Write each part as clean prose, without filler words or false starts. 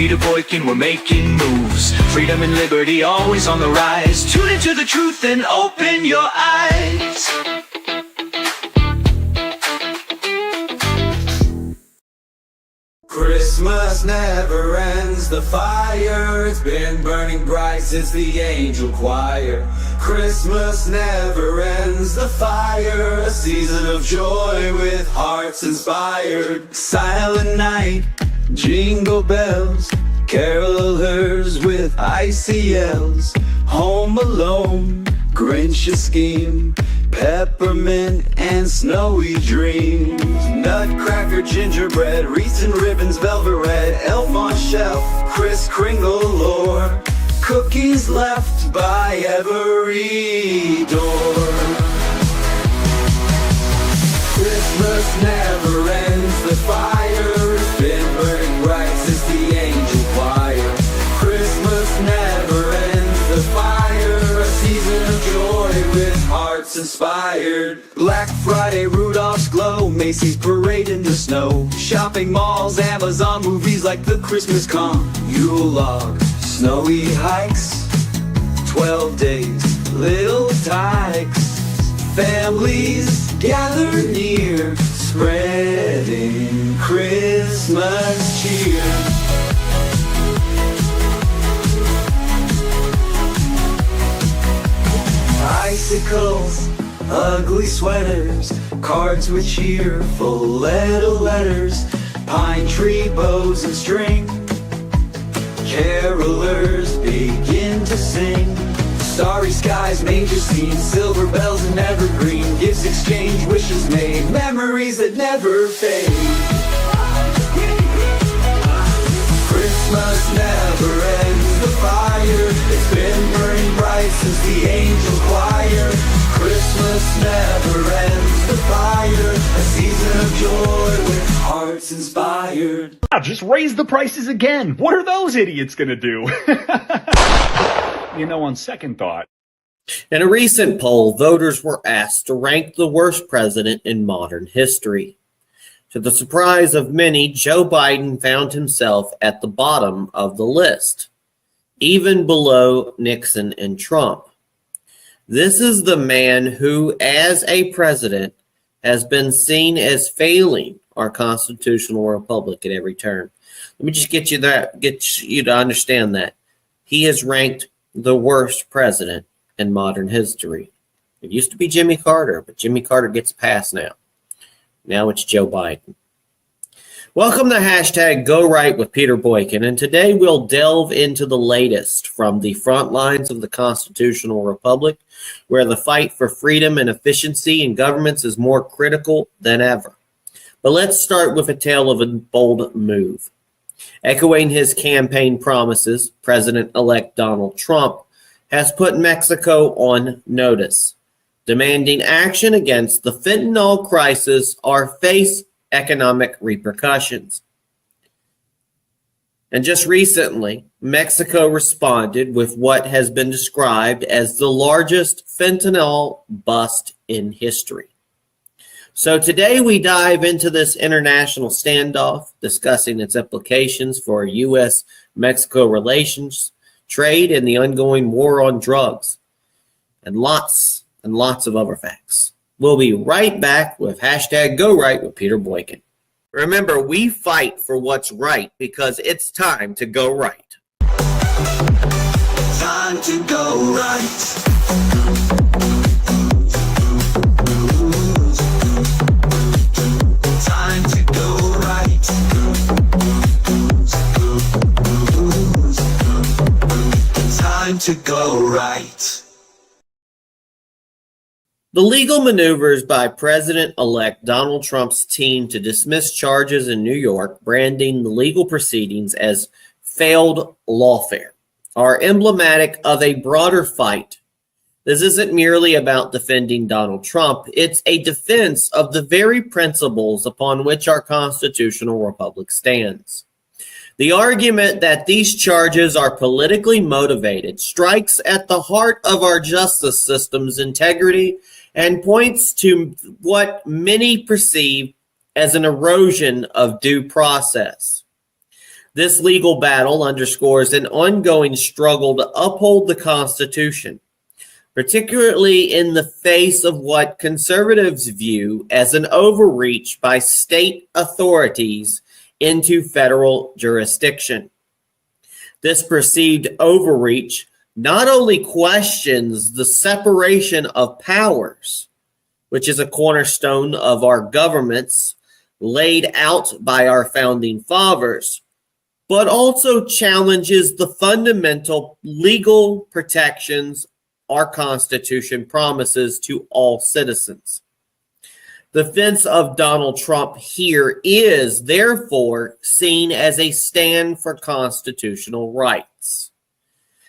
Peter Boykin, we're making moves. Freedom and liberty always on the rise. Tune into the truth and open your eyes. Christmas never ends, the fire, it's been burning bright since the angel choir. Christmas never ends, the fire, a season of joy with hearts inspired. Silent night, jingle bells, carolers with ICLs. Home Alone, Grinch scheme, peppermint and snowy dreams. Nutcracker, gingerbread, wreaths and ribbons, velvet red, elf on shelf, Kris Kringle lore. Cookies left by every door. Christmas never ends, the fire's been burning bright since the angel choir. Christmas never ends, the fire, a season of joy with hearts inspired. Black Friday, Rudolph's glow, Macy's parade in the snow, shopping malls, Amazon movies like the Christmas Con. Yule log, snowy hikes, 12 days, little tykes. Families gather near, spreading Christmas cheer. Icicles, ugly sweaters, cards with cheerful little letters, pine tree bows and string. Carolers begin to sing. Starry skies, manger scenes, silver bells and evergreen. Gifts exchanged, wishes made, memories that never fade. Christmas never ends, the fire, it's been burning bright since the angel choir. Christmas never ends, the fire, a season of joy with hearts inspired. Just raise the prices again. What are those idiots gonna do? On second thought. In a recent poll, voters were asked to rank the worst president in modern history. To the surprise of many, Joe Biden found himself at the bottom of the list, even below Nixon and Trump. This is the man who, as a president, has been seen as failing our constitutional republic at every turn. Let me just get you to understand that. He is ranked the worst president in modern history. It used to be Jimmy Carter, but Jimmy Carter gets a pass now. Now it's Joe Biden. Welcome to hashtag Go Right with Peter Boykin, and today we'll delve into the latest from the front lines of the constitutional republic, where the fight for freedom and efficiency in governments is more critical than ever. But let's start with a tale of a bold move. Echoing his campaign promises, President-elect Donald Trump has put Mexico on notice, demanding action against the fentanyl crisis or face economic repercussions. And just recently, Mexico responded with what has been described as the largest fentanyl bust in history. So today we dive into this international standoff, discussing its implications for U.S.-Mexico relations, trade, and the ongoing war on drugs, and lots of other facts. We'll be right back with hashtag Go Right with Peter Boykin. Remember, we fight for what's right because it's time to go right. Time to go right. Time to go right. Time to go right. The legal maneuvers by President-elect Donald Trump's team to dismiss charges in New York, branding the legal proceedings as failed lawfare, are emblematic of a broader fight. This isn't merely about defending Donald Trump. It's a defense of the very principles upon which our constitutional republic stands. The argument that these charges are politically motivated strikes at the heart of our justice system's integrity and points to what many perceive as an erosion of due process. This legal battle underscores an ongoing struggle to uphold the Constitution, particularly in the face of what conservatives view as an overreach by state authorities into federal jurisdiction. This perceived overreach not only questions the separation of powers, which is a cornerstone of our governments laid out by our founding fathers, but also challenges the fundamental legal protections our Constitution promises to all citizens. The defense of Donald Trump here is therefore seen as a stand for constitutional rights,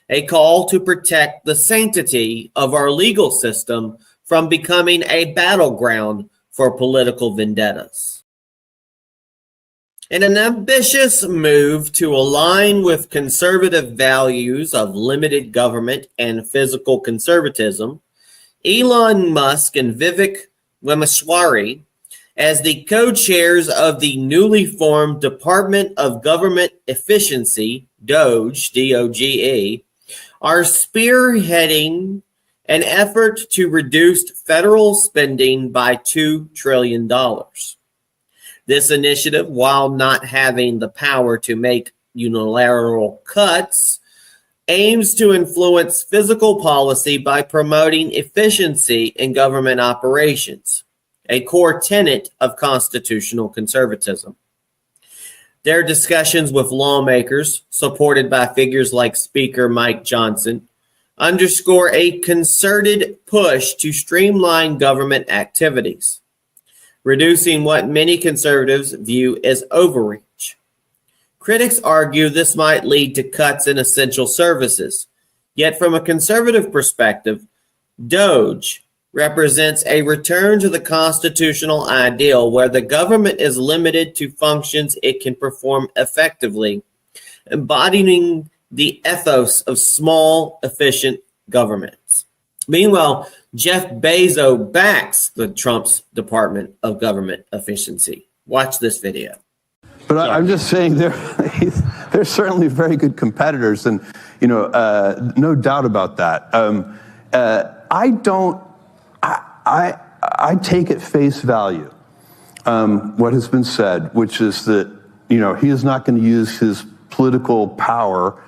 a call to protect the sanctity of our legal system from becoming a battleground for political vendettas. In an ambitious move to align with conservative values of limited government and fiscal conservatism, Elon Musk and Vivek Ramaswamy, as the co-chairs of the newly formed Department of Government Efficiency, DOGE, D-O-G-E, are spearheading an effort to reduce federal spending by $2 trillion. This initiative, while not having the power to make unilateral cuts, aims to influence fiscal policy by promoting efficiency in government operations, a core tenet of constitutional conservatism. Their discussions with lawmakers, supported by figures like Speaker Mike Johnson, underscore a concerted push to streamline government activities, reducing what many conservatives view as overreach. Critics argue this might lead to cuts in essential services. Yet from a conservative perspective, DOGE represents a return to the constitutional ideal where the government is limited to functions it can perform effectively, embodying the ethos of small, efficient governments. Meanwhile, Jeff Bezos backs the Trump's Department of Government Efficiency. Watch this video. But I'm just saying they're certainly very good competitors, and no doubt about that. I take at face value what has been said, which is that he is not going to use his political power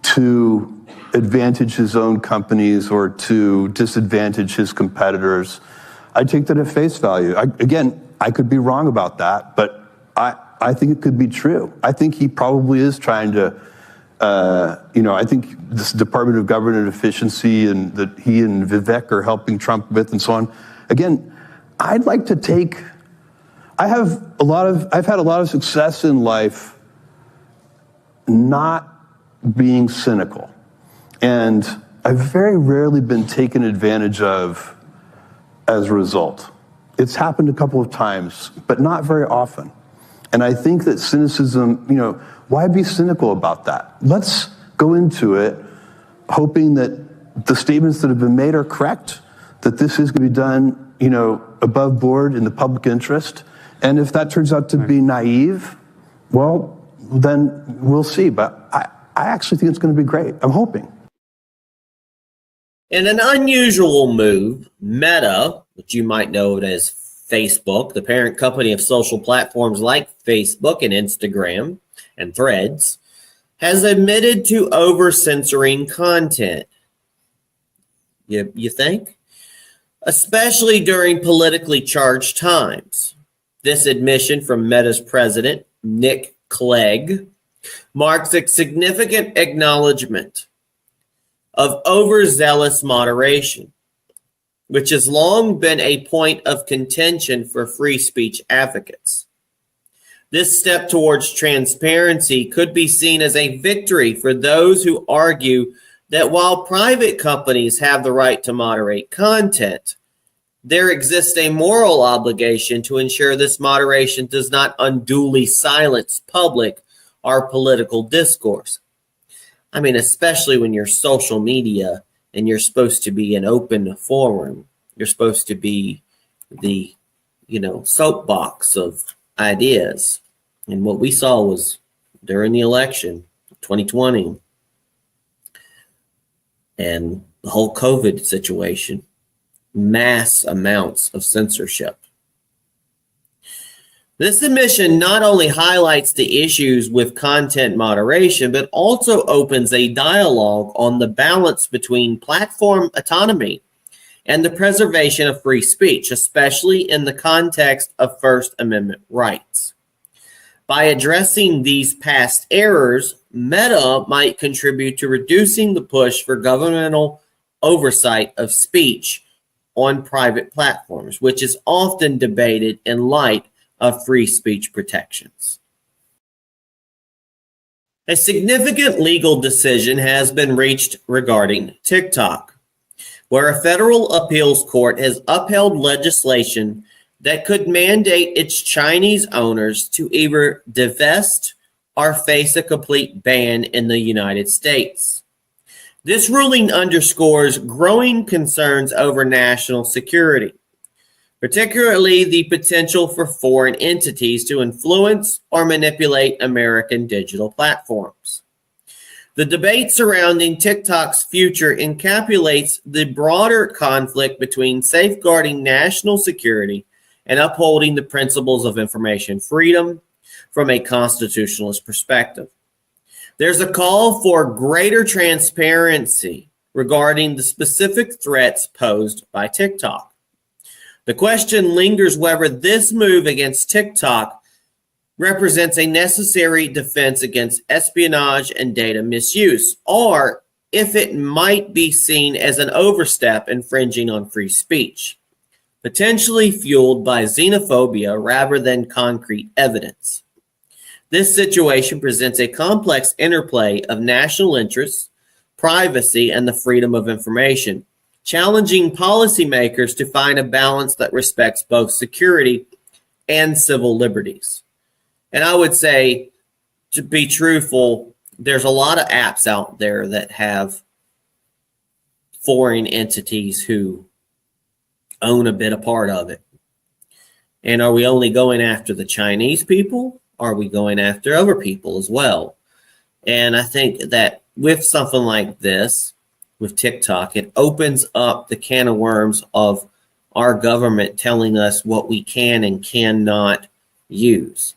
to advantage his own companies or to disadvantage his competitors. I take that at face value. I could be wrong about that, but I think it could be true. I think he probably is trying to, I think this Department of Government Efficiency and that he and Vivek are helping Trump with and so on. Again, I've had a lot of success in life not being cynical. And I've very rarely been taken advantage of as a result. It's happened a couple of times, but not very often. And I think that cynicism, why be cynical about that? Let's go into it hoping that the statements that have been made are correct, that this is going to be done, above board in the public interest. And if that turns out to be naive, well, then we'll see. But I actually think it's going to be great. I'm hoping. In an unusual move, Meta, which you might know it as Facebook, the parent company of social platforms like Facebook and Instagram and Threads, has admitted to over-censoring content. You think? Especially during politically charged times. This admission from Meta's president, Nick Clegg, marks a significant acknowledgement of overzealous moderation, which has long been a point of contention for free speech advocates. This step towards transparency could be seen as a victory for those who argue that while private companies have the right to moderate content, there exists a moral obligation to ensure this moderation does not unduly silence public or political discourse. I mean, especially when you're social media and you're supposed to be an open forum. You're supposed to be the, soapbox of ideas. And what we saw was during the election, 2020, and the whole COVID situation, mass amounts of censorship. This admission not only highlights the issues with content moderation, but also opens a dialogue on the balance between platform autonomy and the preservation of free speech, especially in the context of First Amendment rights. By addressing these past errors, Meta might contribute to reducing the push for governmental oversight of speech on private platforms, which is often debated in light of free speech protections. A significant legal decision has been reached regarding TikTok, where a federal appeals court has upheld legislation that could mandate its Chinese owners to either divest or face a complete ban in the United States. This ruling underscores growing concerns over national security, particularly the potential for foreign entities to influence or manipulate American digital platforms. The debate surrounding TikTok's future encapsulates the broader conflict between safeguarding national security and upholding the principles of information freedom from a constitutionalist perspective. There's a call for greater transparency regarding the specific threats posed by TikTok. The question lingers whether this move against TikTok represents a necessary defense against espionage and data misuse, or if it might be seen as an overstep infringing on free speech, potentially fueled by xenophobia rather than concrete evidence. This situation presents a complex interplay of national interests, privacy, and the freedom of information, challenging policymakers to find a balance that respects both security and civil liberties. And I would say, to be truthful, there's a lot of apps out there that have foreign entities who own a bit of part of it. And are we only going after the Chinese people? Are we going after other people as well? And I think that with something like this, with TikTok, it opens up the can of worms of our government telling us what we can and cannot use.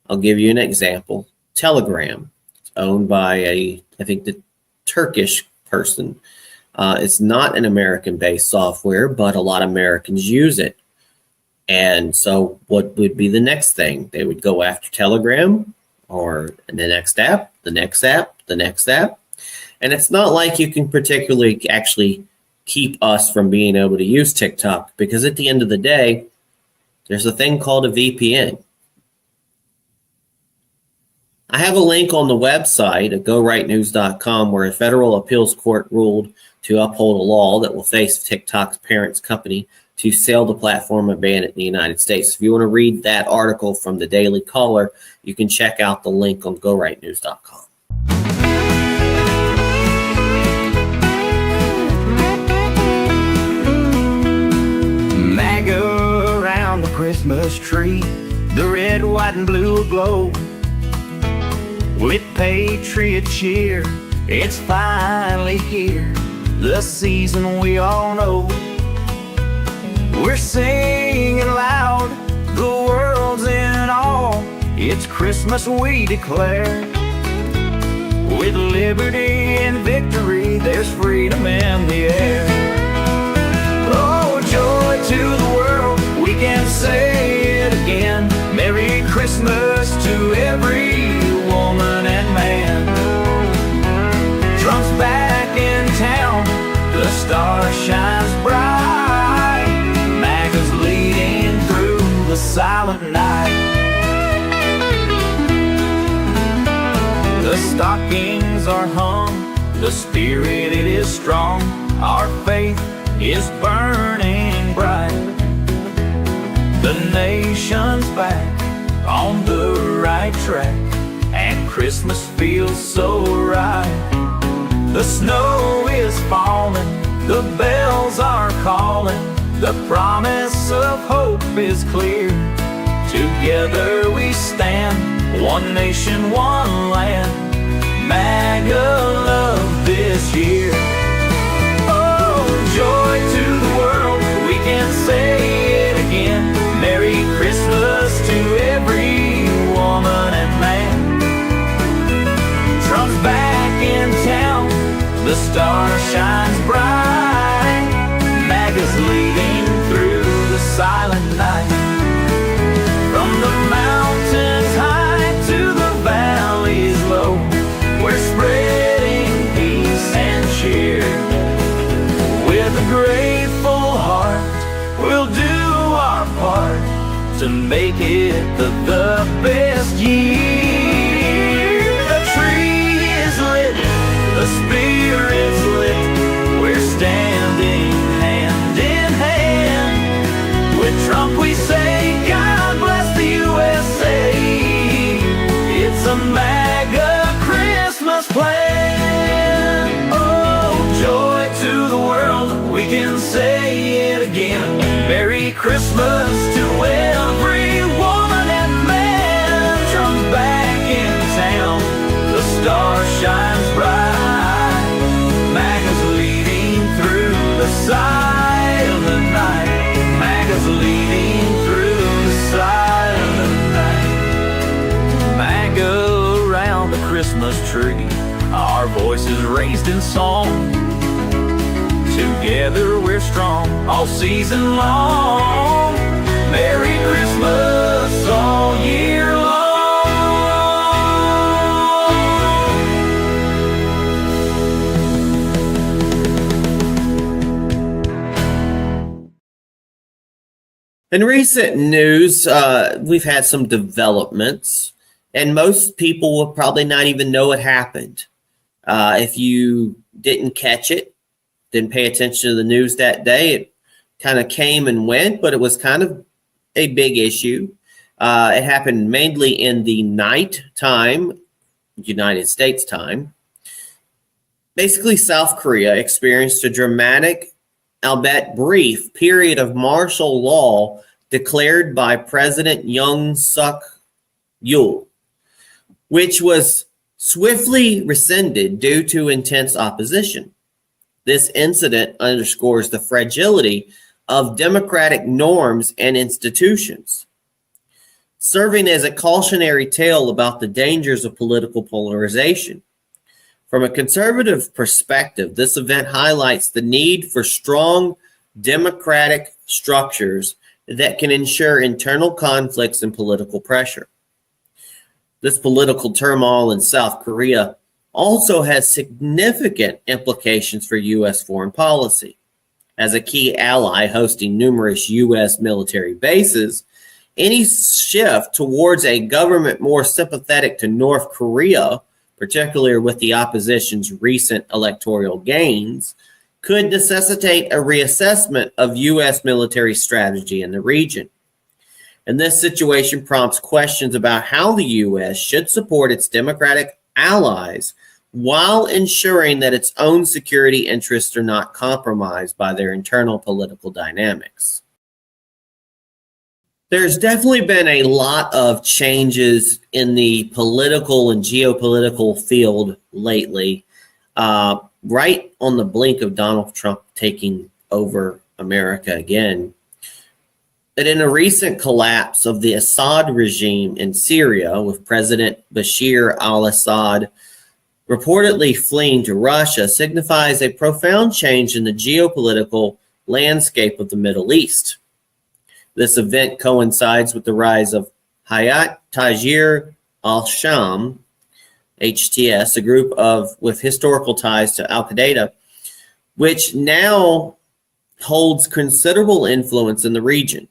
I'll give you an example. Telegram. It's owned by I think the Turkish person. It's not an American-based software, but a lot of Americans use it. And so what would be the next thing? They would go after Telegram or the next app, the next app, the next app. And it's not like you can particularly actually keep us from being able to use TikTok, because at the end of the day, there's a thing called a VPN. I have a link on the website at gorightnews.com where a federal appeals court ruled to uphold a law that will face TikTok's parent company to sell the platform and ban it in the United States. If you want to read that article from the Daily Caller, you can check out the link on gorightnews.com. MAGA around the Christmas tree, the red, white, and blue aglow with patriot cheer. It's finally here, the season we all know. We're singing loud, the world's in awe. It's Christmas we declare. With liberty and victory, there's freedom in the air. Oh, joy to the world, we can say it again. Merry Christmas to every woman and man. Trump's back in town, the star shines bright. MAGA's leading through the silent night. The stockings are hung, the spirit it is strong. Our faith is burning bright. The nation's back on the right track, and Christmas feels so right. The snow is falling, the bells are calling, the promise of hope is clear. Together we stand One nation, one land, MAGA love this year. Oh, joy to the world, we can say it again. Merry Christmas to every woman and man. Trump's back in town, the star shines bright. MAGA's leading through the silent night. From the mountains high to the valleys low, we're spreading peace and cheer. With a grateful heart, we'll do our part to make it the best year. The tree is lit, the spirit's lit, we're standing hand in hand. With Trump we say, God bless the USA. It's a MAGA Christmas plan. Oh, joy to the world, we can say it again. Merry Christmas to every woman and man. Trump's back in town, the star shines bright. MAGA's leading through the silent night. MAGA's leading through the silent night. MAGA around the Christmas tree, our voices raised in song. Together we're strong all season long. Merry Christmas all year long. In recent news, we've had some developments, and most people will probably not even know it happened. If you didn't catch it, didn't pay attention to the news that day, it kind of came and went, but it was kind of a big issue. It happened mainly in the night time, United States time. Basically, South Korea experienced a dramatic, albeit brief, period of martial law declared by President Yoon Suk Yeol, which was swiftly rescinded due to intense opposition. This incident underscores the fragility of democratic norms and institutions, serving as a cautionary tale about the dangers of political polarization. From a conservative perspective, this event highlights the need for strong democratic structures that can ensure internal conflicts and political pressure. This political turmoil in South Korea also has significant implications for U.S. foreign policy. As a key ally hosting numerous U.S. military bases, any shift towards a government more sympathetic to North Korea, particularly with the opposition's recent electoral gains, could necessitate a reassessment of U.S. military strategy in the region. And this situation prompts questions about how the U.S. should support its democratic allies while ensuring that its own security interests are not compromised by their internal political dynamics. There's definitely been a lot of changes in the political and geopolitical field lately, right on the blink of Donald Trump taking over America again. But in a recent collapse of the Assad regime in Syria, with President Bashir al-Assad reportedly fleeing to Russia, signifies a profound change in the geopolitical landscape of the Middle East. This event coincides with the rise of Hayat Tahrir al-Sham, HTS, a group with historical ties to al-Qaeda, which now holds considerable influence in the region.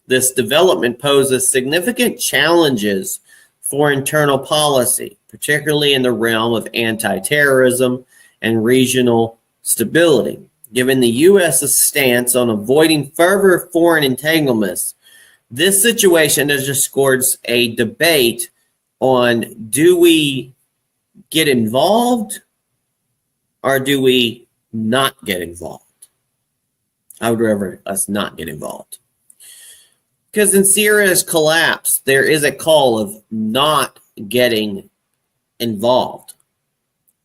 This development poses significant challenges for internal policy, particularly in the realm of anti-terrorism and regional stability. Given the U.S.'s stance on avoiding further foreign entanglements, this situation underscores a debate on, do we get involved or do we not get involved? I would rather us not get involved. Because in Syria's collapse, there is a call of not getting involved.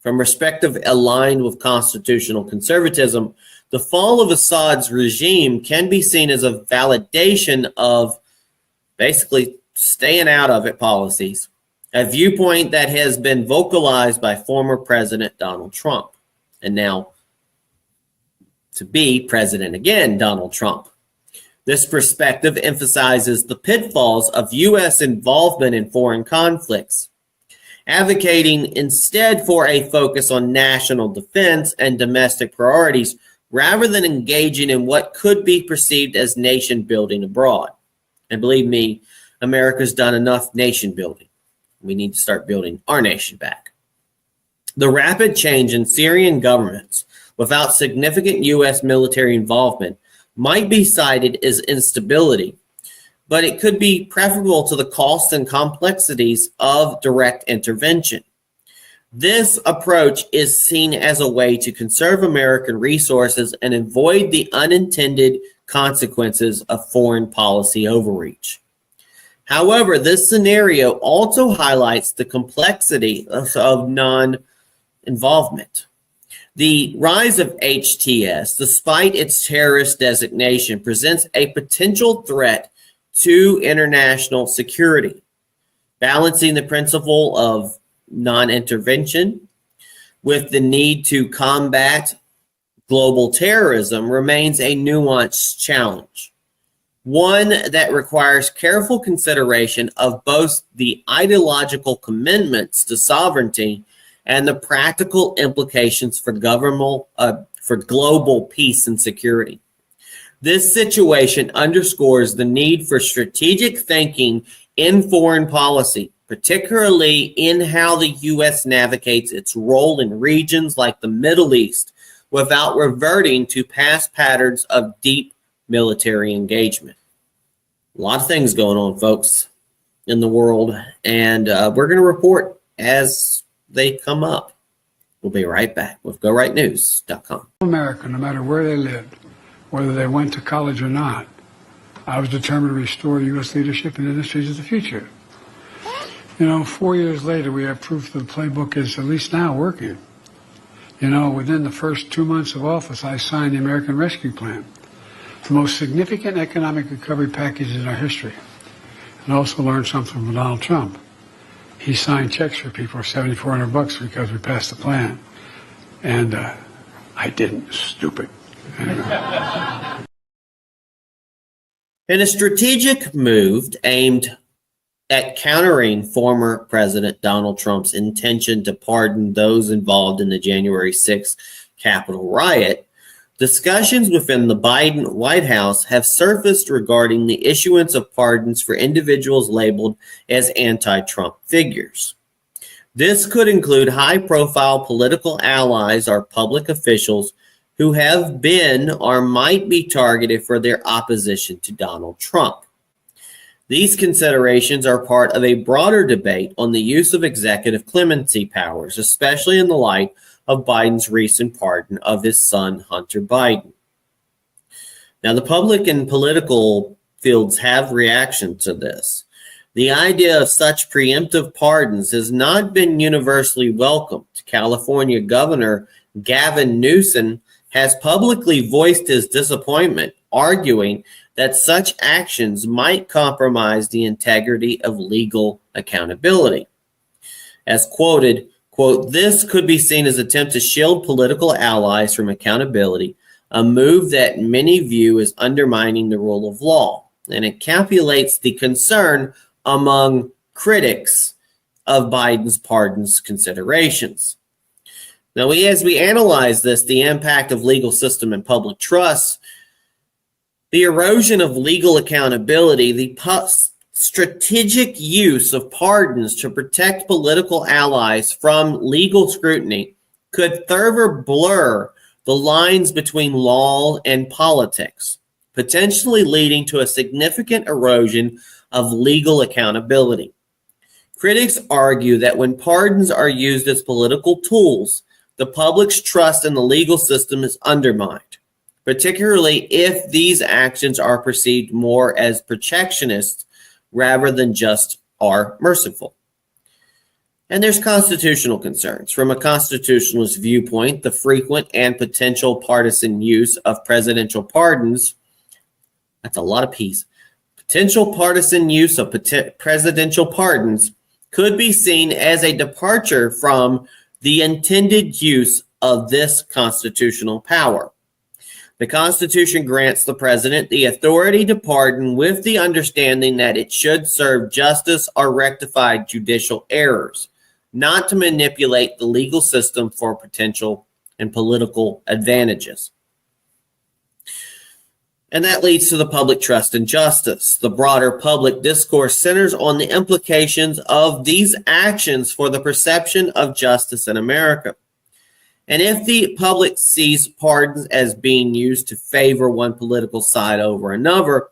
From perspective aligned with constitutional conservatism, the fall of Assad's regime can be seen as a validation of basically staying out of it policies, a viewpoint that has been vocalized by former President Donald Trump, and now to be president again, Donald Trump. This perspective emphasizes the pitfalls of U.S. involvement in foreign conflicts, advocating instead for a focus on national defense and domestic priorities rather than engaging in what could be perceived as nation building abroad. And believe me, America's done enough nation building. We need to start building our nation back. The rapid change in Syrian governments without significant U.S. military involvement might be cited as instability, but it could be preferable to the costs and complexities of direct intervention. This approach is seen as a way to conserve American resources and avoid the unintended consequences of foreign policy overreach. However, this scenario also highlights the complexity of non-involvement. The rise of HTS, despite its terrorist designation, presents a potential threat to international security. Balancing the principle of non-intervention with the need to combat global terrorism remains a nuanced challenge, one that requires careful consideration of both the ideological commitments to sovereignty and the practical implications for global peace and security. This situation underscores the need for strategic thinking in foreign policy, particularly in how the U.S. navigates its role in regions like the Middle East without reverting to past patterns of deep military engagement. A lot of things going on, folks, in the world, and we're going to report as they come up. We'll be right back with GoRightNews.com. America, no matter where they lived, whether they went to college or not, I was determined to restore U.S. leadership in industries of the future. 4 years later, we have proof that the playbook is at least now working. Within the first 2 months of office, I signed the American Rescue Plan, the most significant economic recovery package in our history, and also learned something from Donald Trump. He signed checks for people for $7,400 because we passed the plan. And I didn't. Stupid. Anyway. In a strategic move aimed at countering former President Donald Trump's intention to pardon those involved in the January 6th Capitol riot, discussions within the Biden White House have surfaced regarding the issuance of pardons for individuals labeled as anti-Trump figures. This could include high-profile political allies or public officials who have been or might be targeted for their opposition to Donald Trump. These considerations are part of a broader debate on the use of executive clemency powers, especially in the light of Biden's recent pardon of his son, Hunter Biden. Now, the public and political fields have reaction to this. The idea of such preemptive pardons has not been universally welcomed. California Governor Gavin Newsom has publicly voiced his disappointment, arguing that such actions might compromise the integrity of legal accountability. As quoted, quote, "This could be seen as an attempt to shield political allies from accountability, a move that many view as undermining the rule of law, and it calculates the concern among critics of Biden's pardons considerations." Now, as we analyze this, the impact of legal system and public trust, the erosion of legal accountability, the strategic use of pardons to protect political allies from legal scrutiny could further blur the lines between law and politics, potentially leading to a significant erosion of legal accountability. Critics argue that when pardons are used as political tools, the public's trust in the legal system is undermined. particularly if these actions are perceived more as protectionist rather than just are merciful. And there's constitutional concerns. From a constitutionalist viewpoint, the frequent and potential partisan use of presidential pardons, that's a lot of P's, potential partisan use of presidential pardons could be seen as a departure from the intended use of this constitutional power. The Constitution grants the president the authority to pardon with the understanding that it should serve justice or rectify judicial errors, not to manipulate the legal system for potential and political advantages. And that leads to the public trust in justice. The broader public discourse centers on the implications of these actions for the perception of justice in America. And if the public sees pardons as being used to favor one political side over another,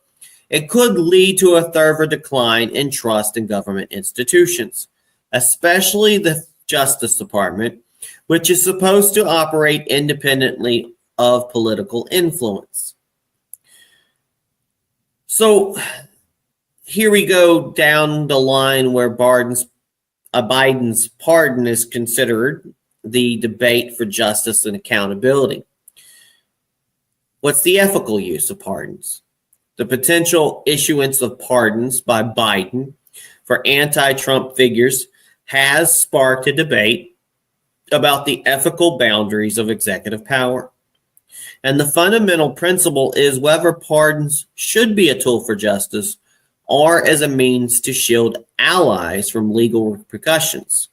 it could lead to a further decline in trust in government institutions, especially the Justice Department, which is supposed to operate independently of political influence. So here we go down the line where Biden's pardon is considered the debate for justice and accountability. What's the ethical use of pardons? The potential issuance of pardons by Biden for anti-Trump figures has sparked a debate about the ethical boundaries of executive power. And the fundamental principle is whether pardons should be a tool for justice or as a means to shield allies from legal repercussions.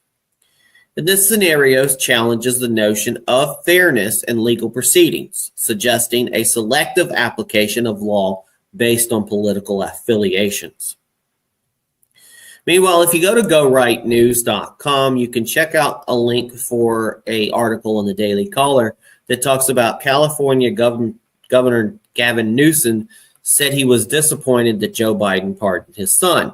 And this scenario challenges the notion of fairness in legal proceedings, suggesting a selective application of law based on political affiliations. Meanwhile, if you go to gorightnews.com, you can check out a link for an article in the Daily Caller that talks about California Governor Gavin Newsom said he was disappointed that Joe Biden pardoned his son.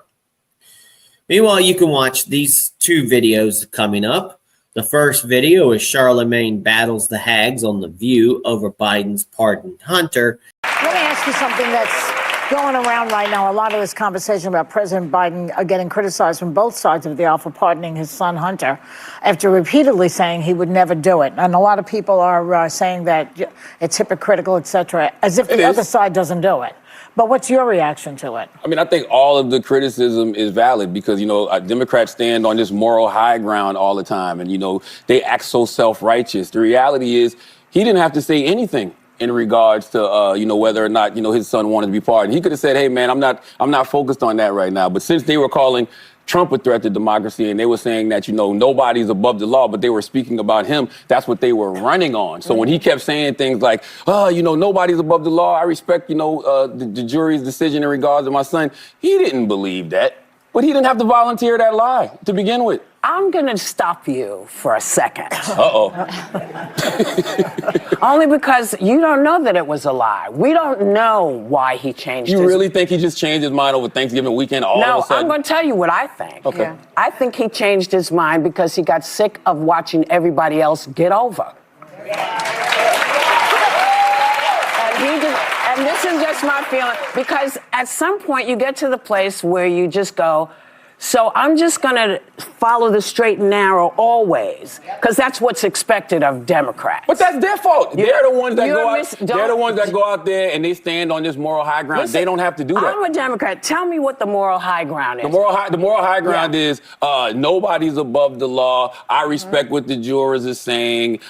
Meanwhile, you can watch these two videos coming up. The first video is Charlemagne battles the hags on The View over Biden's pardoned Hunter. Let me ask you something that's going around right now. A lot of this conversation about President Biden getting criticized from both sides of the aisle for pardoning his son Hunter after repeatedly saying he would never do it. And a lot of people are saying that it's hypocritical, et cetera, as if the other side doesn't do it. But what's your reaction to it? I mean, I think all of the criticism is valid because, Democrats stand on this moral high ground all the time. And, they act so self-righteous. The reality is he didn't have to say anything in regards to, whether or not, his son wanted to be pardoned. He could have said, hey, man, I'm not focused on that right now. But since they were calling Trump a threat to democracy and they were saying that, nobody's above the law, but they were speaking about him, that's what they were running on. So when he kept saying things like, nobody's above the law, I respect, the jury's decision in regards to my son, he didn't believe that. But he didn't have to volunteer that lie to begin with. I'm going to stop you for a second. Uh-oh. Only because you don't know that it was a lie. We don't know why he changed You really think he just changed his mind over Thanksgiving weekend all of a sudden? No, I'm going to tell you what I think. Okay. Yeah. I think he changed his mind because he got sick of watching everybody else get over. And this is just my feeling, because at some point you get to the place where you just go, so I'm just going to follow the straight and narrow always, because that's what's expected of Democrats. But that's their fault. They're the ones that go out. They're the ones that go out there and they stand on this moral high ground. Listen, they don't have to do that. I'm a Democrat. Tell me what the moral high ground is. The moral high ground is nobody's above the law. I respect what the jurors are saying.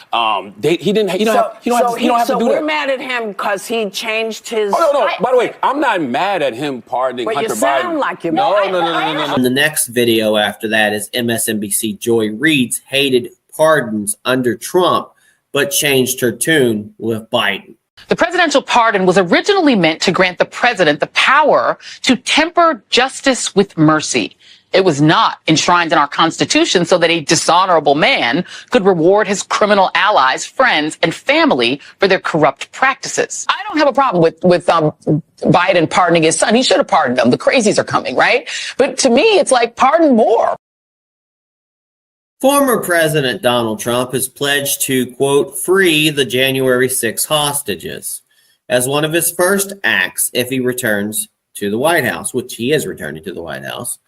He don't have to do that. So we're mad at him because he changed his. Oh no. By the way, I'm not mad at him pardoning Hunter Biden. But you sound like you're mad. No. The next video after that is MSNBC Joy Reid's hated pardons under Trump, but changed her tune with Biden. The presidential pardon was originally meant to grant the president the power to temper justice with mercy. It was not enshrined in our Constitution so that a dishonorable man could reward his criminal allies, friends, and family for their corrupt practices. I don't have a problem with Biden pardoning his son. He should have pardoned him. The crazies are coming, right? But to me, it's like, pardon more. Former President Donald Trump has pledged to, quote, free the January 6 hostages. as one of his first acts if he returns to the White House, which he is returning to the White House.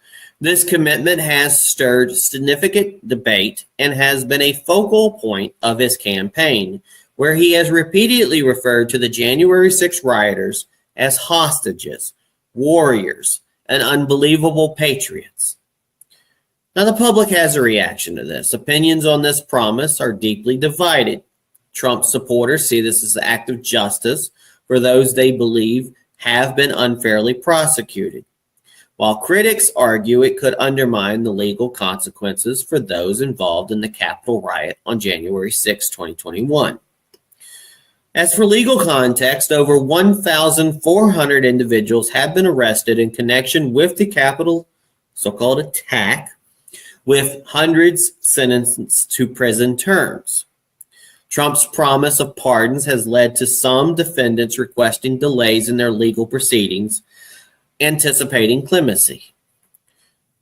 This commitment has stirred significant debate and has been a focal point of his campaign, where he has repeatedly referred to the January 6 rioters as hostages, warriors, and unbelievable patriots. Now, the public has a reaction to this. Opinions on this promise are deeply divided. Trump supporters see this as an act of justice for those they believe have been unfairly prosecuted, while critics argue it could undermine the legal consequences for those involved in the Capitol riot on January 6, 2021. As for legal context, over 1,400 individuals have been arrested in connection with the Capitol so-called attack, with hundreds sentenced to prison terms. Trump's promise of pardons has led to some defendants requesting delays in their legal proceedings, anticipating clemency.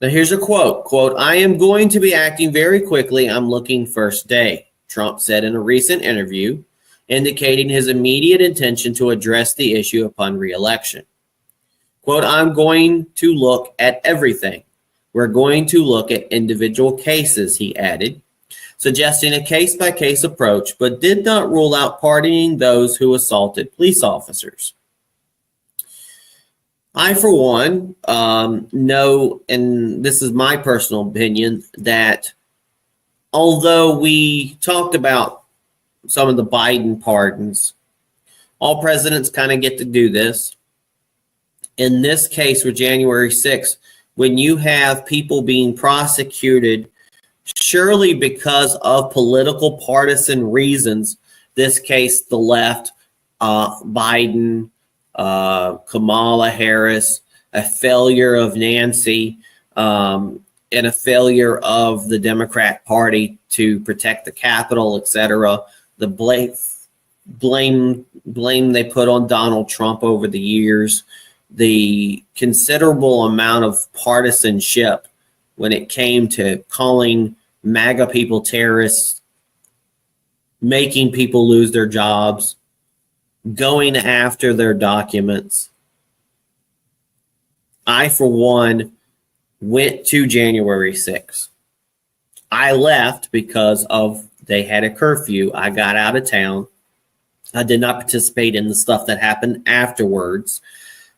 Now here's a quote, "I am going to be acting very quickly. I'm looking first day," Trump said in a recent interview, indicating his immediate intention to address the issue upon re-election. Quote, "I'm going to look at everything. We're going to look at individual cases," he added, suggesting a case-by-case approach, but did not rule out pardoning those who assaulted police officers. I, for one, know, and this is my personal opinion, that although we talked about some of the Biden pardons, all presidents kind of get to do this. In this case, with January 6th, when you have people being prosecuted surely because of political partisan reasons, this case, the left, Biden, Kamala Harris, a failure of Nancy, and a failure of the Democrat Party to protect the Capitol, etc. The blame they put on Donald Trump over the years, the considerable amount of partisanship when it came to calling MAGA people terrorists, making people lose their jobs, going after their documents. I, for one, went to January 6th. I left because they had a curfew. I got out of town. I did not participate in the stuff that happened afterwards.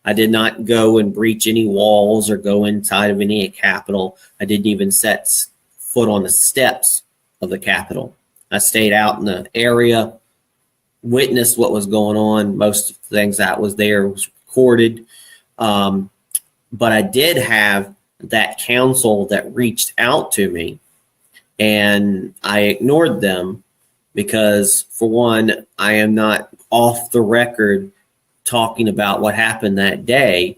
I did not go and breach any walls or go inside of any Capitol. I didn't even set foot on the steps of the Capitol. I stayed out in the area, witnessed what was going on. Most of the things that was there was recorded. But I did have that council that reached out to me, and I ignored them because, for one, I am not off the record talking about what happened that day,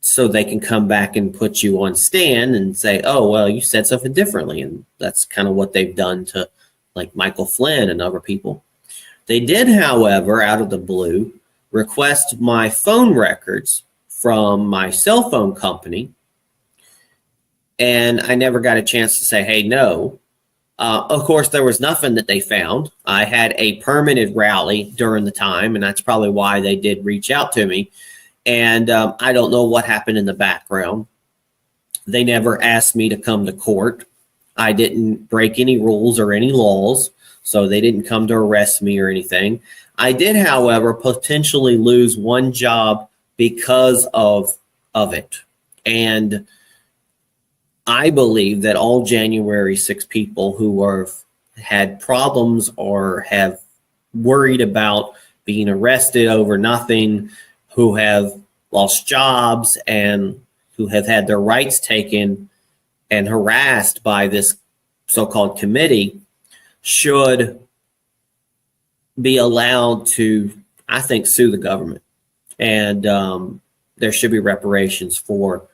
so they can come back and put you on stand and say, "Oh, well, you said something differently." And that's kind of what they've done to like Michael Flynn and other people. They did, however, out of the blue, request my phone records from my cell phone company, and I never got a chance to say, "Hey, no." Of course, there was nothing that they found. I had a permitted rally during the time, and that's probably why they did reach out to me. And I don't know what happened in the background. They never asked me to come to court. I didn't break any rules or any laws, so they didn't come to arrest me or anything. I did, however, potentially lose one job because of it. And I believe that all January 6 people who had problems or have worried about being arrested over nothing, who have lost jobs and who have had their rights taken and harassed by this so-called committee should be allowed to, I think, sue the government. And there should be reparations for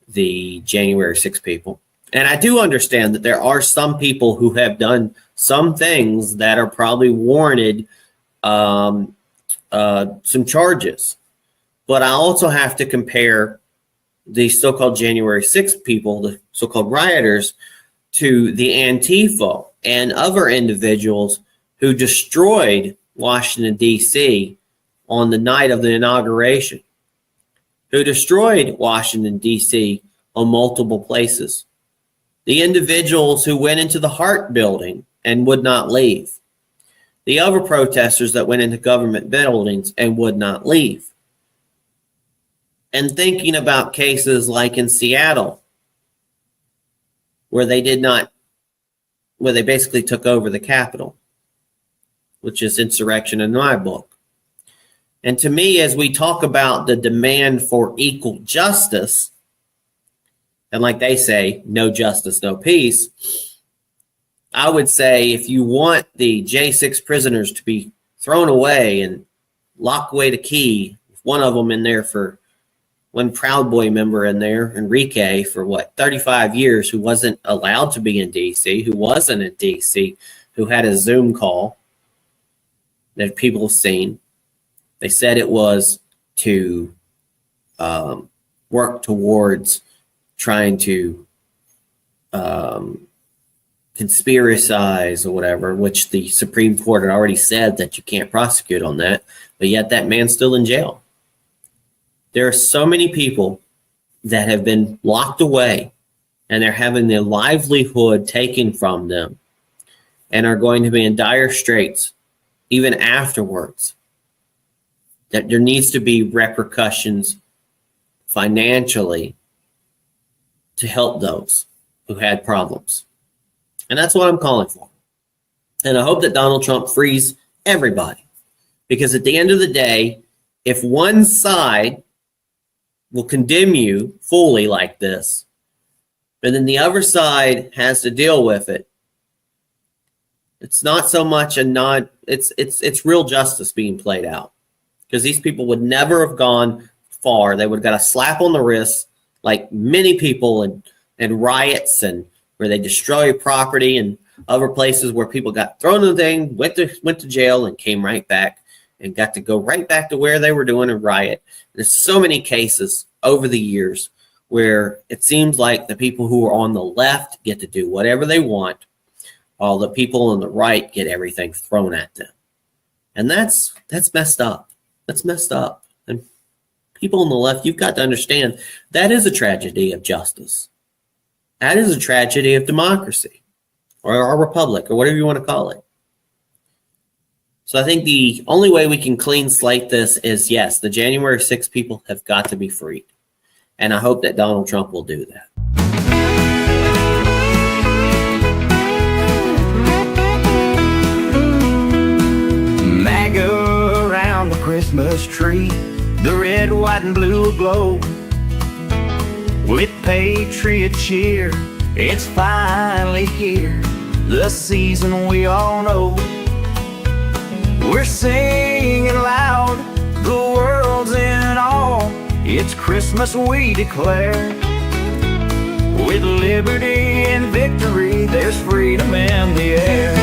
the January 6 people. And I do understand that there are some people who have done some things that are probably warranted some charges. But I also have to compare the so-called January 6 people, the so-called rioters, to the Antifa and other individuals who destroyed Washington, D.C. on the night of the inauguration, who destroyed Washington, D.C. on multiple places. The individuals who went into the Hart building and would not leave. The other protesters that went into government buildings and would not leave. And thinking about cases like in Seattle, where they basically took over the Capitol, which is insurrection in my book. And to me, as we talk about the demand for equal justice, and like they say, no justice, no peace, I would say if you want the J6 prisoners to be thrown away and lock away the key, one of them in there for one Proud Boy member in there, Enrique, for 35 years, who wasn't allowed to be in D.C., who wasn't in D.C., who had a Zoom call that people have seen. They said it was to work towards trying to conspiracize or whatever, which the Supreme Court had already said that you can't prosecute on that, but yet that man's still in jail. There are so many people that have been locked away and they're having their livelihood taken from them and are going to be in dire straits even afterwards, that there needs to be repercussions financially to help those who had problems. And that's what I'm calling for. And I hope that Donald Trump frees everybody. Because at the end of the day, if one side will condemn you fully like this, and then the other side has to deal with it, it's not so much it's real justice being played out. Because these people would never have gone far. They would have got a slap on the wrist, like many people in riots and where they destroy property and other places where people got thrown in the thing, went to jail and came right back and got to go right back to where they were doing a riot. There's so many cases over the years where it seems like the people who are on the left get to do whatever they want, while the people on the right get everything thrown at them. And that's messed up. That's messed up. And people on the left, you've got to understand that is a tragedy of justice. That is a tragedy of democracy or our republic or whatever you want to call it. So I think the only way we can clean slate this is, yes, the January 6th people have got to be freed. And I hope that Donald Trump will do that. MAGA around the Christmas tree, the red, white, and blue aglow with patriot cheer. It's finally here, the season we all know. We're singing loud, the world's in awe. It's Christmas we declare. With liberty and victory, there's freedom in the air.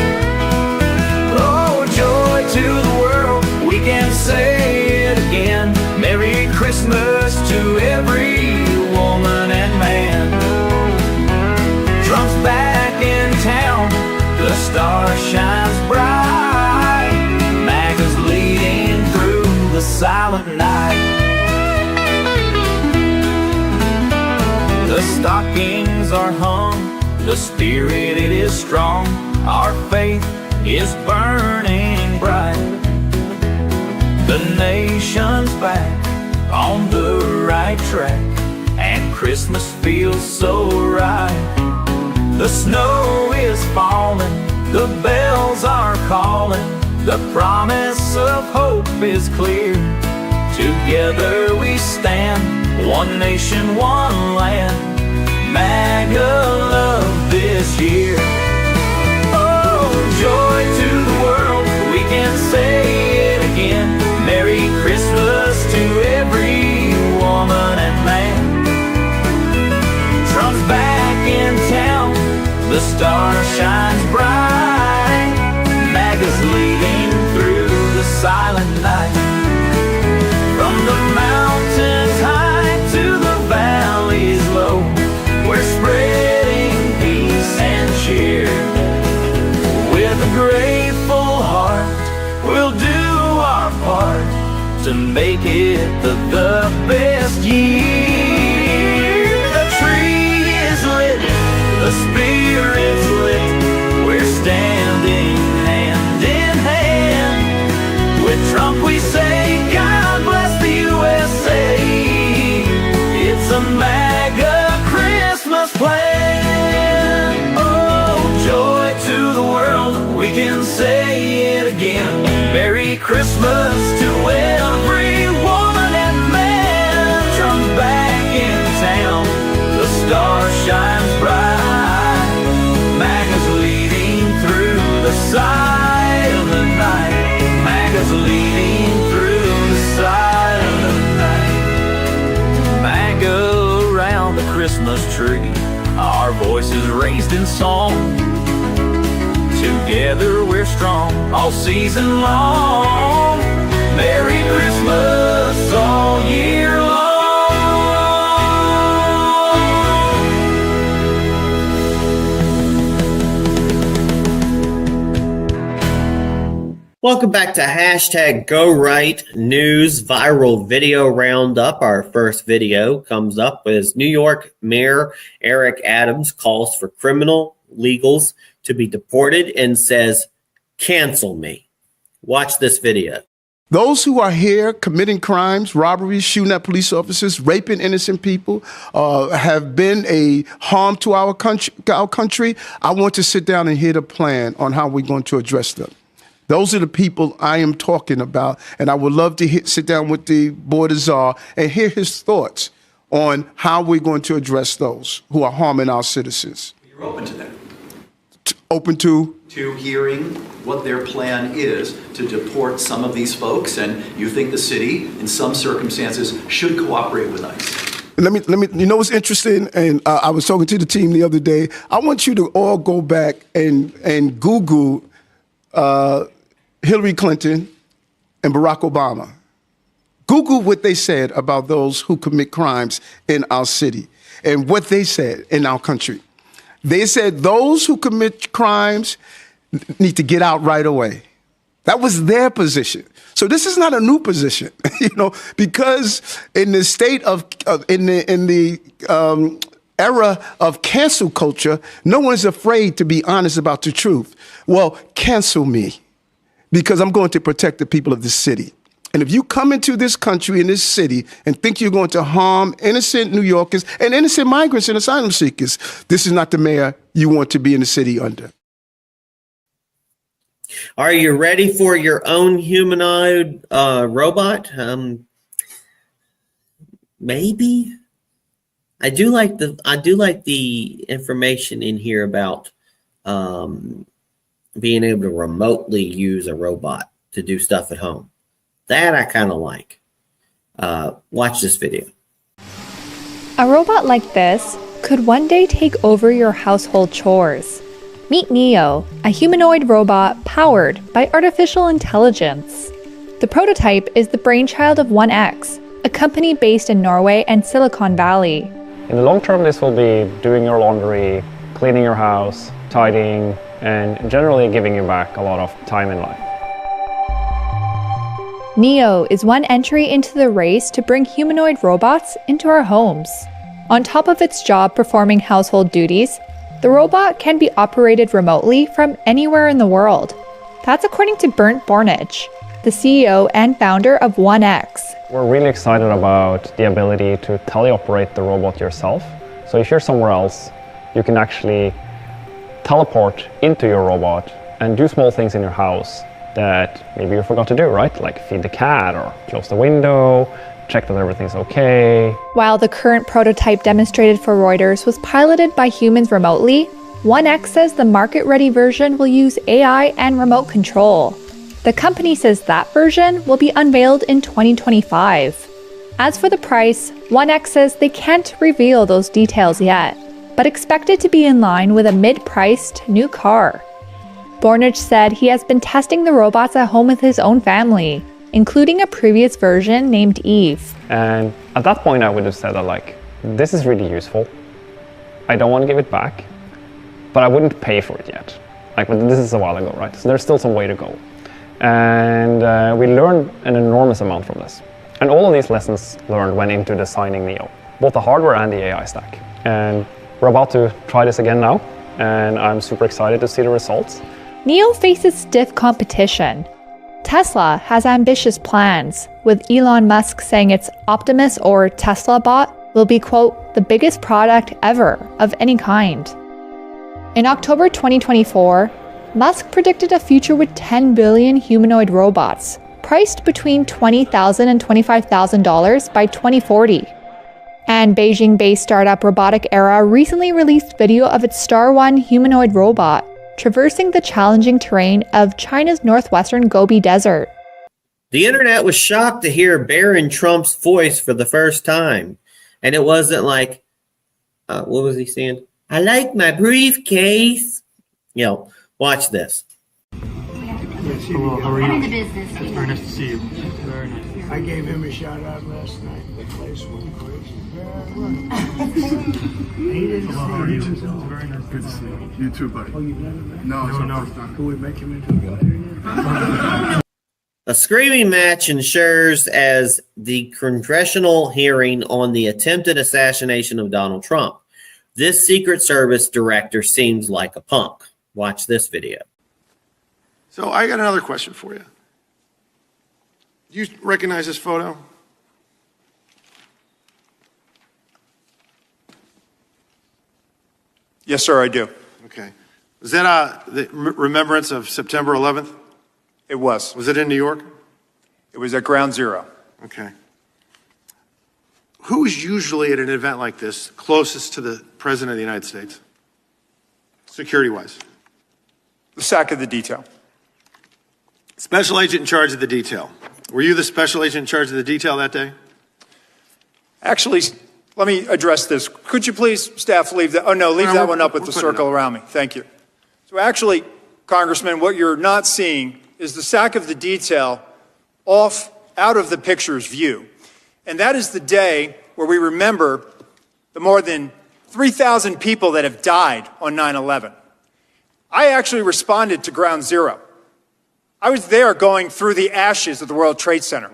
Oh, joy to the world, we can say it again. Merry Christmas to every woman and man. Trump's back in town, the star shines bright. MAGA's leading through the silent night. The stockings are hung, the spirit it is strong. Our faith is burning bright. The nation's back on the right track, and Christmas feels so right. The snow is falling, the bells are calling. The promise of hope is clear. Together we stand, one nation, one land. MAGA love this year. Oh, joy to the world, we can say it again. Merry Christmas to every woman and man. Trump's back in town, the star shines bright. MAGA's leading through the silent night. From the mountains high to the valleys low, we're spreading peace and cheer. With a grateful heart, we'll do our part to make it the best year. The tree is lit, the spirit's lit. We're standing hand in hand. With Trump we say, God bless the USA. It's a MAGA Christmas plan. Oh, joy to the world, we can say it again. Merry Christmas to every woman and man. Trump's back in town, the star shines bright. MAGA's leading through the silent night. MAGA's leading through the silent night. MAGA around the Christmas tree, our voices raised in song. Together we're strong all season long. Merry Christmas all year long. Welcome back to #GoRight News Viral Video Roundup. Our first video comes up as New York Mayor Eric Adams calls for criminal legals to be deported and says, "Cancel me." Watch this video. Those who are here committing crimes, robberies, shooting at police officers, raping innocent people, have been a harm to our country. I want to sit down and hear the plan on how we're going to address them. Those are the people I am talking about, and I would love to sit down with the Board of Czar and hear his thoughts on how we're going to address those who are harming our citizens. You're open to that? Open to hearing what their plan is to deport some of these folks, and you think the city, in some circumstances, should cooperate with ICE. Let me. You know what's interesting? And I was talking to the team the other day. I want you to all go back and Google Hillary Clinton and Barack Obama. Google what they said about those who commit crimes in our city and what they said in our country. They said those who commit crimes need to get out right away. That was their position. So this is not a new position, because in the state in the era of cancel culture, no one's afraid to be honest about the truth. Well, cancel me, because I'm going to protect the people of this city. And if you come into this country, in this city, and think you're going to harm innocent New Yorkers and innocent migrants and asylum seekers, this is not the mayor you want to be in the city under. Are you ready for your own humanoid robot? Maybe. I do like the information in here about being able to remotely use a robot to do stuff at home. That I kind of like. Watch this video. A robot like this could one day take over your household chores. Meet Neo, a humanoid robot powered by artificial intelligence. The prototype is the brainchild of 1X, a company based in Norway and Silicon Valley. In the long term, this will be doing your laundry, cleaning your house, tidying, and generally giving you back a lot of time in life. Neo is one entry into the race to bring humanoid robots into our homes. On top of its job performing household duties, the robot can be operated remotely from anywhere in the world. That's according to Bernd Bornich, the CEO and founder of 1X. We're really excited about the ability to teleoperate the robot yourself. So if you're somewhere else, you can actually teleport into your robot and do small things in your house that maybe you forgot to do, right? Like feed the cat or close the window, check that everything's okay. While the current prototype demonstrated for Reuters was piloted by humans remotely, 1X says the market-ready version will use AI and remote control. The company says that version will be unveiled in 2025. As for the price, 1X says they can't reveal those details yet, but expect it to be in line with a mid-priced new car. Bornich said he has been testing the robots at home with his own family, including a previous version named Eve. And at that point, I would have said that, this is really useful. I don't want to give it back, but I wouldn't pay for it yet. But this is a while ago, right? So there's still some way to go. And we learned an enormous amount from this. And all of these lessons learned went into designing Neo, both the hardware and the AI stack. And we're about to try this again now, and I'm super excited to see the results. Neo faces stiff competition. Tesla has ambitious plans, with Elon Musk saying its Optimus or Tesla bot will be, quote, the biggest product ever of any kind. In October 2024, Musk predicted a future with 10 billion humanoid robots, priced between $20,000 and $25,000 by 2040. And Beijing-based startup Robotic Era recently released video of its Star One humanoid robot traversing the challenging terrain of China's northwestern Gobi Desert. The internet was shocked to hear Barron Trump's voice for the first time. And it wasn't like, what was he saying? I like my briefcase. You know, watch this. Hello, how are you? I'm in the business. It's very nice to see you. Very nice. I gave him a shout out last night. The place went crazy. Hello, how are you? It's very nice. Good to see you. You too, buddy. Oh, you've never met him? No. Can we make him into a guy? A screaming match ensures as the congressional hearing on the attempted assassination of Donald Trump. This Secret Service director seems like a punk. Watch this video. So I got another question for you. Do you recognize this photo? Yes, sir, I do. Okay. Was that the remembrance of September 11th? It was. Was it in New York? It was at Ground Zero. Okay. Who's usually at an event like this closest to the President of the United States, security-wise? The SAC of the detail. Special agent in charge of the detail. Were you the special agent in charge of the detail that day? Actually, let me address this. Could you please, staff, leave that? Oh, no, leave that one up with the circle around me. Thank you. So actually, Congressman, what you're not seeing is the SAC of the detail out of the picture's view. And that is the day where we remember the more than 3,000 people that have died on 9/11. I actually responded to Ground Zero. I was there going through the ashes of the World Trade Center.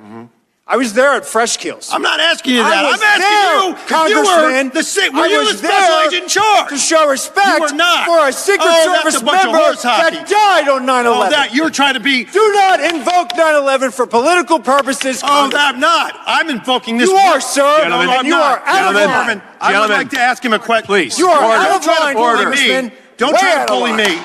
I was there at Fresh Kills. I'm not asking you that. I'm asking you, Congressman. Were you the special agent in charge? To show respect You were not. for a Secret Service member that died on 9/11. Oh, that you're trying to be. Do not invoke 9/11 for political purposes. Oh, I'm not. I'm invoking this. You are, sir. Gentlemen, And you are out of line. I would like to ask him a question. Please. You are out of line, Congressman. Don't try to bully me.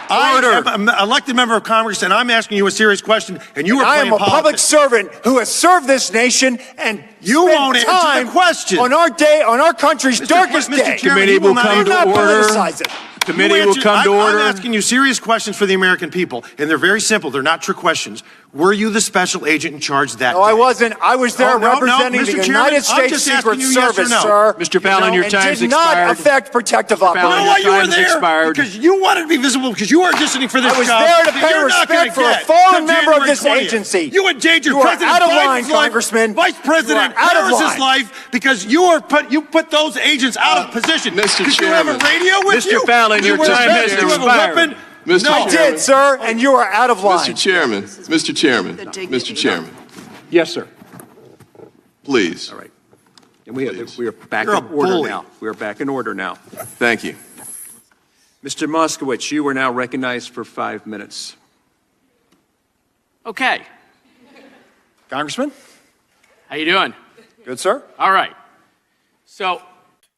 I am an elected member of Congress, and I'm asking you a serious question, and you are playing politics. I am a public servant who has served this nation, and you won't answer the question. On our day, on our country's darkest day. Committee will come to order. Committee will come to order. I'm asking you serious questions for the American people, and they're very simple. They're not trick questions. Were you the special agent in charge that day? No, I wasn't. I was there representing the United States Secret Service, sir. Mr. Fallon, your time's expired. Did not affect protective operations. You know why you were there? Because you wanted to be visible, because you are auditioning for this job. I was there to pay respect for a fallen member of this agency. You endangered President out of line, Biden's life, Congressman. Vice President Harris's life, because you put those agents out of position. Mr. Did you have a radio with you? Mr. Fallon, your time has expired. Did you have a weapon? No, I did, sir, and you are out of line. Mr. Chairman. Yes, sir. Please. All right. And we are back in order now. We are back in order now. Thank you. Mr. Moskowitz, you are now recognized for 5 minutes. Okay. Congressman? How you doing? Good, sir. All right. So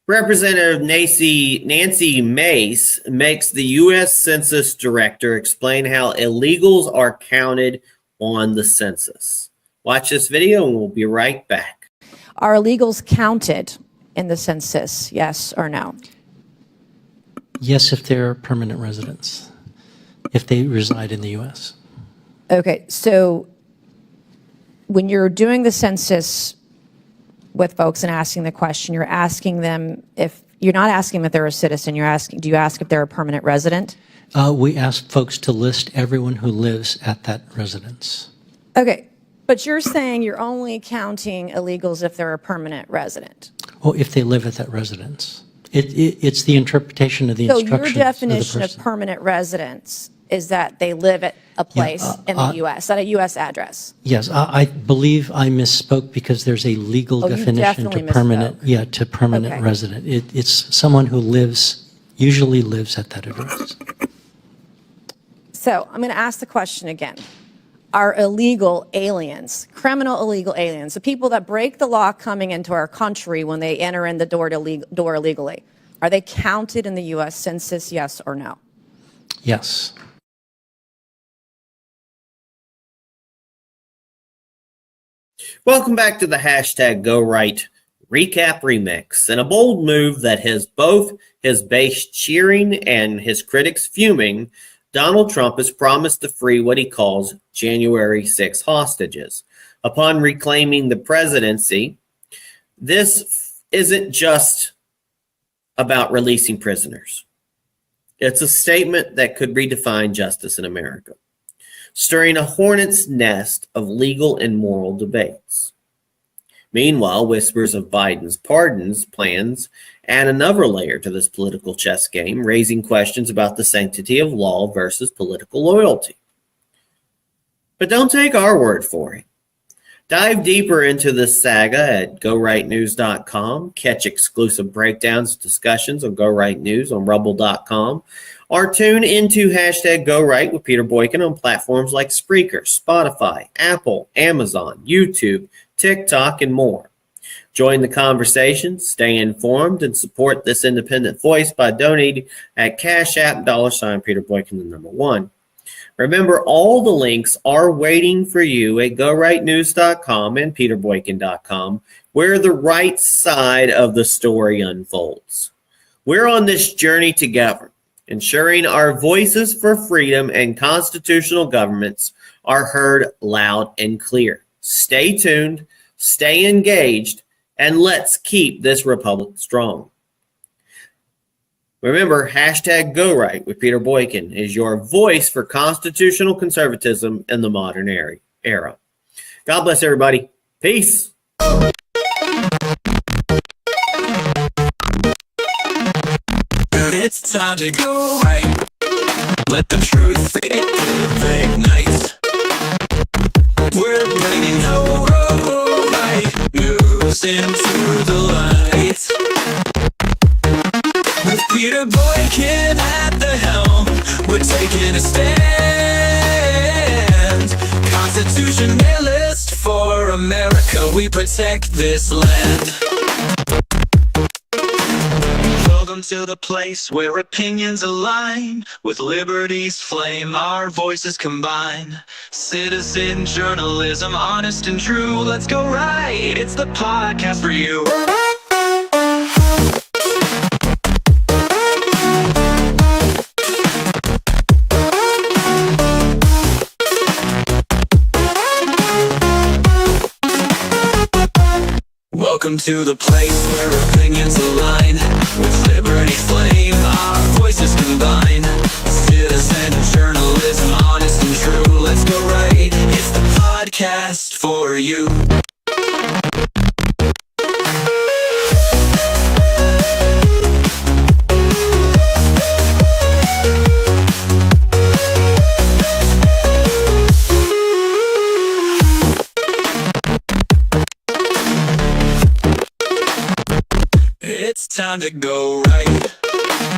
Representative Nancy Mace makes the U.S. Census Director explain how illegals are counted on the census. Watch this video and we'll be right back. Are illegals counted in the census, yes or no? Yes, if they're permanent residents, if they reside in the U.S. Okay, so when you're doing the census with folks and asking the question, you're asking them if you're not asking if they're a citizen, you're asking, do you ask if they're a permanent resident? We ask folks to list everyone who lives at that residence. Okay, but you're saying you're only counting illegals if they're a permanent resident. Well, if they live at that residence. It's the interpretation of the instructions. So your definition of permanent residence is that they live at a place in the U.S., at a U.S. address. Yes, I believe I misspoke because there's a legal Oh, you definition to definitely permanent, misspoke. to permanent Okay. resident. It's someone who usually lives at that address. So I'm going to ask the question again. Are illegal aliens, criminal illegal aliens, the people that break the law coming into our country when they enter in the door illegally, are they counted in the U.S. Census, yes or no? Yes. Welcome back to the hashtag GoRight Recap Remix. In a bold move that has both his base cheering and his critics fuming, Donald Trump has promised to free what he calls January 6 hostages. Upon reclaiming the presidency, this isn't just about releasing prisoners. It's a statement that could redefine justice in America, stirring a hornet's nest of legal and moral debates. Meanwhile, whispers of Biden's pardons plans add another layer to this political chess game, raising questions about the sanctity of law versus political loyalty. But don't take our word for it. Dive deeper into this saga at GoRightNews.com. Catch exclusive breakdowns, discussions on Go Right News on Rumble.com. Or tune into hashtag GoRight with Peter Boykin on platforms like Spreaker, Spotify, Apple, Amazon, YouTube, TikTok, and more. Join the conversation, stay informed, and support this independent voice by donating at Cash App $ Peter Boykin, the #1. Remember, all the links are waiting for you at GoRightNews.com and PeterBoykin.com, where the right side of the story unfolds. We're on this journey together, ensuring our voices for freedom and constitutional governments are heard loud and clear. Stay tuned, stay engaged, and let's keep this republic strong. Remember, hashtag GoRight with Peter Boykin is your voice for constitutional conservatism in the modern era. God bless everybody. Peace. It's time to go right. Let the truth ignite. We're bringing the right news into the light. With Peter Boykin at the helm, we're taking a stand. Constitutionalist for America, we protect this land. Welcome to the place where opinions align. With liberty's flame, our voices combine. Citizen journalism, honest and true. Let's go right, it's the podcast for you. Welcome to the place where opinions align. With liberty's flame, our voices combine. Citizen journalism, honest and true. Let's go right, it's the podcast for you. It's time to go right.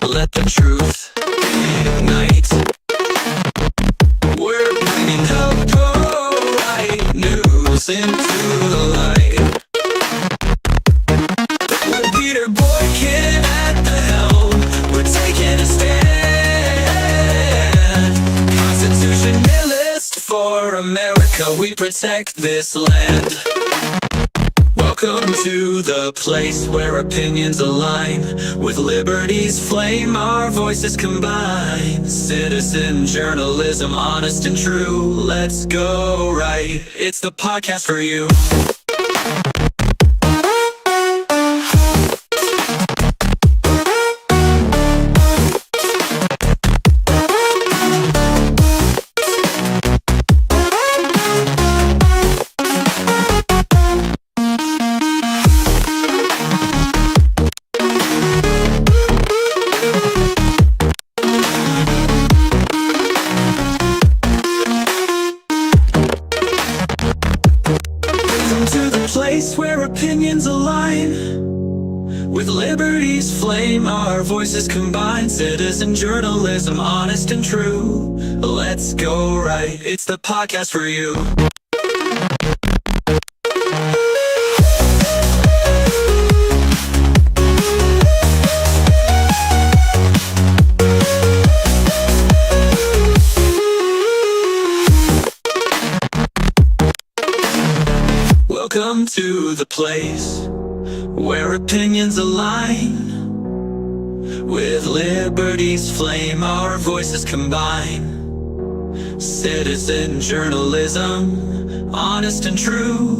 Let the truth ignite. We're bringing the right news into the light. With Peter Boykin at the helm, we're taking a stand. Constitutionalist for America, we protect this land. Welcome to the place where opinions align. With liberty's flame, our voices combine. Citizen journalism, honest and true. Let's go right, it's the podcast for you. to the place where opinions align. With liberty's flame, our voices combine. Citizen journalism, honest and true. Let's go right, it's the podcast for you. Welcome to the place where opinions align. With liberty's flame, our voices combine. Citizen journalism, honest and true.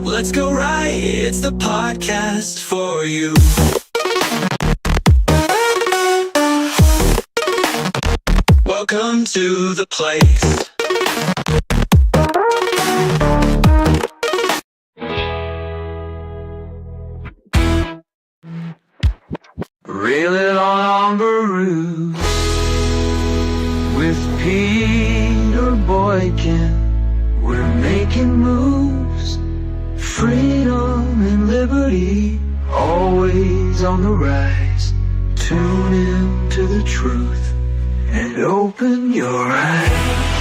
Let's go right, it's the podcast for you. Welcome to the place. Reel it on Baru with Peter Boykin. We're making moves, freedom and liberty, always on the rise. Tune in to the truth and open your eyes.